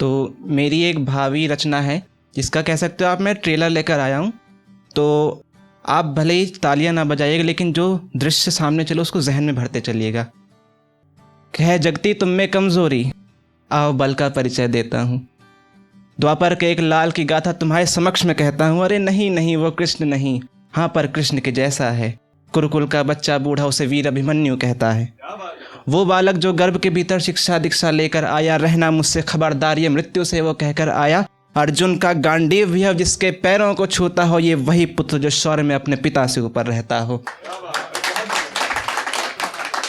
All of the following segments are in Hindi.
तो मेरी एक भावी रचना है जिसका कह सकते हो आप मैं ट्रेलर लेकर आया हूँ। तो आप भले ही तालियां ना बजाइएगा, लेकिन जो दृश्य सामने चलो उसको जहन में भरते चलिएगा। है जगती तुम में कमजोरी, आओ बल का परिचय देता हूँ। द्वापर के एक लाल की गाथा तुम्हारे समक्ष में कहता हूँ। अरे नहीं नहीं, वो कृष्ण नहीं, हाँ पर कृष्ण के जैसा है। कुरुकुल का बच्चा बूढ़ा उसे वीर अभिमन्यु कहता है। वो बालक जो गर्भ के भीतर शिक्षा दीक्षा लेकर आया, रहना मुझसे खबरदार ये मृत्यु से वो कहकर आया। अर्जुन का गांडीव भी जिसके पैरों को छूता हो, ये वही पुत्र जो शौर्य में अपने पिता से ऊपर रहता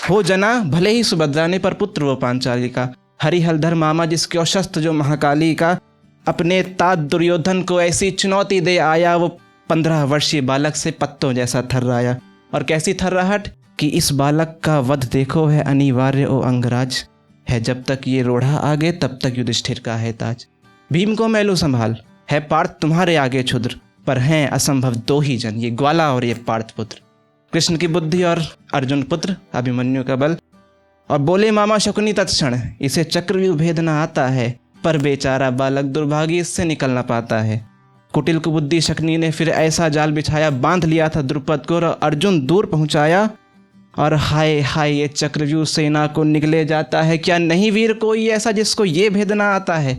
हो जना भले ही सुभद्रा ने, पर पुत्र वो पांचाली का। हरिहलधर मामा जिसके औशस्त्र जो महाकाली का, अपने तात दुर्योधन को ऐसी चुनौती दे आया। वो 15 वर्षीय बालक से पत्तों जैसा थर्राया। और कैसी थर्राहट कि इस बालक का वध देखो है अनिवार्य ओ अंगराज। है जब तक ये रोढ़ा आगे तब तक युधिष्ठिर का है ताज। भीम को मैं लूं संभाल, है पार्थ तुम्हारे आगे क्षुद्र। पर हैं असंभव 2 ही जन, ये ग्वाला और ये पार्थ पुत्र। कृष्ण की बुद्धि और अर्जुन पुत्र अभिमन्यु का बल। और बोले मामा शकुनी तत्क्षण, इसे चक्रव्यूह भेदना आता है। पर बेचारा बालक दुर्भागी इससे निकल ना पाता है। कुटिल कुबुद्धि शकुनी ने फिर ऐसा जाल बिछाया, बांध लिया था द्रुपद को और अर्जुन दूर पहुंचाया। और हाय हाय ये चक्रव्यूह सेना को निकले जाता है। क्या नहीं वीर कोई ऐसा जिसको ये भेदना आता है।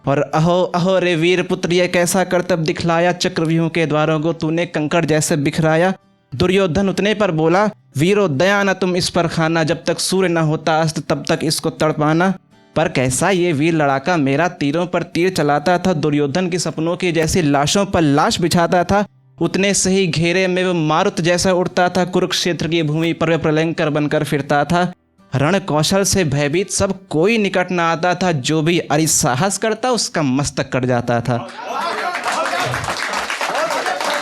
और अहो अहो रे वीर पुत्र, ये कैसा करतब दिखलाया। चक्रव्यूह के द्वारों को तूने कंकड़ जैसे बिखराया। दुर्योधन उतने पर बोला, वीरो दया न तुम इस पर खाना। जब तक सूर्य न होता अस्त तब तक इसको तड़पाना। पर कैसा ये वीर लड़ाका, मेरा तीरों पर तीर चलाता था। दुर्योधन की सपनों की जैसी लाशों पर लाश बिछाता था। उतने से ही घेरे में वो मारुत जैसा उड़ता था। कुरुक्षेत्र की भूमि पर वे प्रलयंकर बनकर फिरता था। रण कौशल से भयभीत सब कोई निकट न आता था। जो भी अरिसाहस करता उसका मस्तक कट जाता था।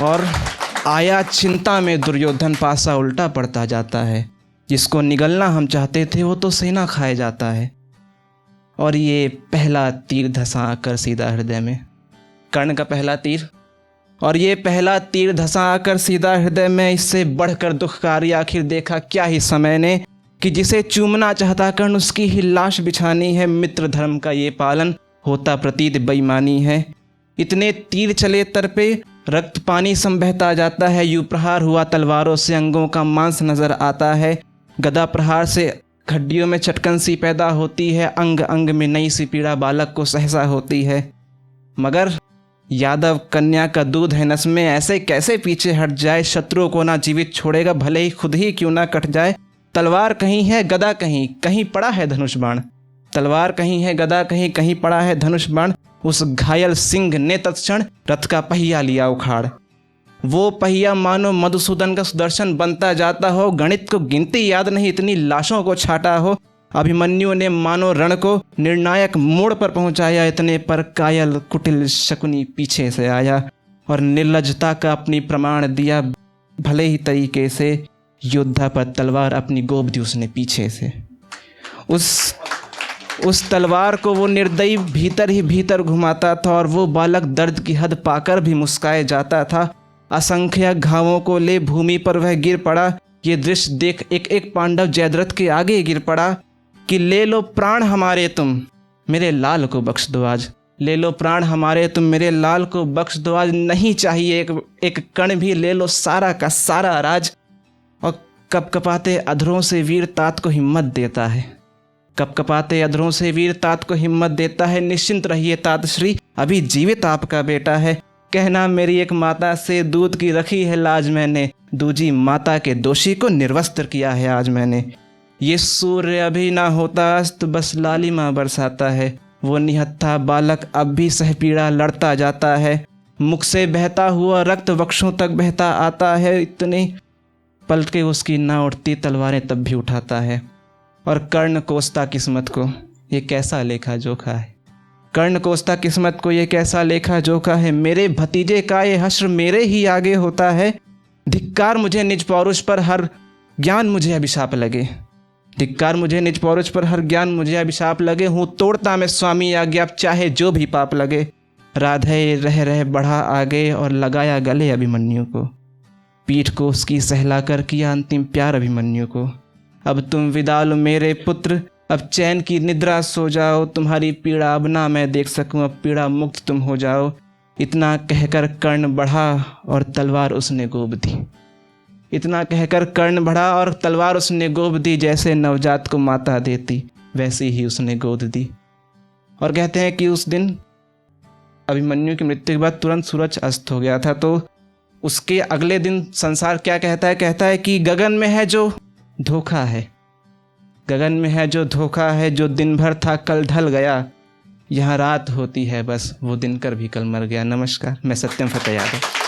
और आया चिंता में दुर्योधन, पासा उल्टा पड़ता जाता है। जिसको निगलना हम चाहते थे वो तो सेना खाए जाता है। और ये पहला तीर धंसा आकर सीधा हृदय में, कर्ण का पहला तीर। और ये पहला तीर धंसा आकर सीधा हृदय में, इससे बढ़कर दुखकारी आखिर देखा क्या ही समय ने। कि जिसे चूमना चाहता कर्ण उसकी ही लाश बिछानी है। मित्र धर्म का ये पालन होता प्रतीत बेईमानी है। इतने तीर चले तर पे रक्त पानी सम बहता जाता है। यूं प्रहार हुआ तलवारों से अंगों का मांस नजर आता है। गदा प्रहार से हड्डियों में चटकन सी पैदा होती है। अंग अंग में नई सी पीड़ा बालक को सहसा होती है। मगर यादव कन्या का दूध है नस में, ऐसे कैसे पीछे हट जाए। शत्रुओं को ना जीवित छोड़ेगा, भले ही खुद ही क्यों ना कट जाए। तलवार कहीं है गदा कहीं, कहीं पड़ा है धनुष बाण। तलवार कहीं है गदा कहीं, कहीं पड़ा है धनुष बाण। उस घायल सिंह ने तत्क्षण रथ का पहिया लिया उखाड़। वो पहिया मानो मधुसूदन का सुदर्शन बनता जाता हो। गणित को गिनती याद नहीं, इतनी लाशों को छाटा हो। अभिमन्यु ने मानो रण को निर्णायक मोड़ पर पहुंचाया। इतने पर कायल कुटिल शकुनी पीछे से आया और निर्लजता का अपनी प्रमाण दिया। भले ही तरीके से योद्धा पर तलवार अपनी गोप दी उसने पीछे से। उस तलवार को वो निर्दयी भीतर ही भीतर घुमाता था। और वो बालक दर्द की हद पाकर भी मुस्काए जाता था। असंख्य घावों को ले भूमि पर वह गिर पड़ा। ये दृश्य देख एक एक पांडव जयद्रथ के आगे गिर पड़ा। कि ले लो प्राण हमारे तुम, मेरे लाल को बख्श दो आज। ले लो प्राण हमारे तुम, मेरे लाल को बख्श दो आज। नहीं चाहिए एक कण भी, ले लो सारा का सारा राज। और कपकपाते अधरों से वीर तात को हिम्मत देता है। कपकपाते अधरों से वीर तात को हिम्मत देता है। निश्चिंत रहिए तात श्री, अभी जीवित आपका बेटा है। कहना मेरी एक माता से दूध की रखी है लाज मैंने। दूजी माता के दोषी को निर्वस्त्र किया है आज मैंने। ये सूर्य अभी ना होता अस्त, बस लालिमा बरसाता है। वो निहत्था बालक अब भी सह पीड़ा लड़ता जाता है। मुख से बहता हुआ रक्त वक्षों तक बहता आता है। इतने पलट के उसकी ना उठती तलवारें तब भी उठाता है। और कर्ण कोसता किस्मत को ये कैसा लेखा जोखा है। कर्ण कोसता किस्मत को ये कैसा लेखा जोखा है। मेरे भतीजे का ये हश्र मेरे ही आगे होता है। धिक्कार मुझे निज पौरुष पर हर ज्ञान मुझे अभिशाप लगे। धिक्कार मुझे निज पौरुष पर हर ज्ञान मुझे अभिशाप लगे। हूँ तोड़ता मैं स्वामी आज्ञा, चाहे जो भी पाप लगे। राधे रह रह बढ़ा आगे और लगाया गले अभिमन्यु को। पीठ को उसकी सहलाकर किया अंतिम प्यार अभिमन्यु को। अब तुम विदा लो मेरे पुत्र, अब चैन की निद्रा सो जाओ, तुम्हारी पीड़ा अब ना मैं देख सकूं, अब पीड़ा मुक्त तुम हो जाओ। इतना कहकर कर्ण बढ़ा और तलवार उसने गोद दी। इतना कहकर कर्ण बढ़ा और तलवार उसने गोद दी, जैसे नवजात को माता देती वैसी ही उसने गोद दी। और कहते हैं कि उस दिन अभिमन्यु की मृत्यु के बाद तुरंत सूरज अस्त हो गया था। तो उसके अगले दिन संसार क्या कहता है कि गगन में है जो धोखा है, गगन में है जो धोखा है, जो दिन भर था कल ढल गया, यहाँ रात होती है बस, वो दिनकर भी कल मर गया। नमस्कार, मैं सत्यम फतेह यादव।